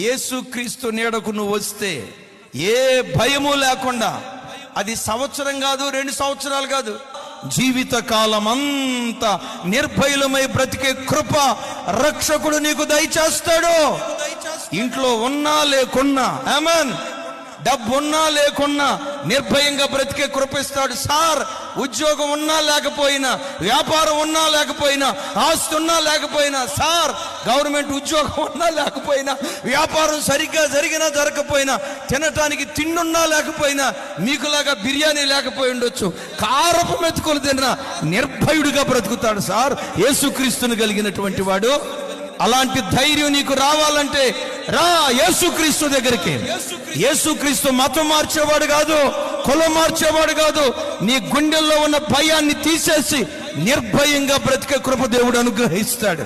యేసుక్రీస్తు నీడకు నువ్వు వస్తే ఏ భయము లేకుండా, అది సంవత్సరం కాదు, 2 సంవత్సరాలు కాదు, జీవిత కాలం అంతా నిర్భయులమై బ్రతికే కృప రక్షకుడు నీకు దయచేస్తాడు. ఇంట్లో ఉన్నా లేకున్నా, ఆమేన్, డబ్బున్నా లేకున్నా నిర్భయంగా బ్రతికే కృపిస్తాడు. సార్, ఉద్యోగం ఉన్నా లేకపోయినా, వ్యాపారం ఉన్నా లేకపోయినా, ఆస్తి ఉన్నా లేకపోయినా, సార్ గవర్నమెంట్ ఉద్యోగం ఉన్నా లేకపోయినా, వ్యాపారం సరిగ్గా జరిగినా జరగకపోయినా, తినటానికి తిండున్నా లేకపోయినా, మీకులాగా బిర్యానీ లేకపోయి ఉండొచ్చు, కారపు మెతుకులు తిన్నా నిర్భయుడిగా బ్రతుకుతాడు సార్ యేసుక్రీస్తుని కలిగినటువంటి వాడు. అలాంటి ధైర్యం నీకు రావాలంటే రా యేసుక్రీస్తు దగ్గరికి. యేసుక్రీస్తు మతం మార్చేవాడు కాదు, కులం మార్చేవాడు కాదు. నీ గుండెల్లో ఉన్న భయాన్ని తీసేసి నిర్భయంగా బ్రతికే కృప దేవుడు అనుగ్రహిస్తాడు.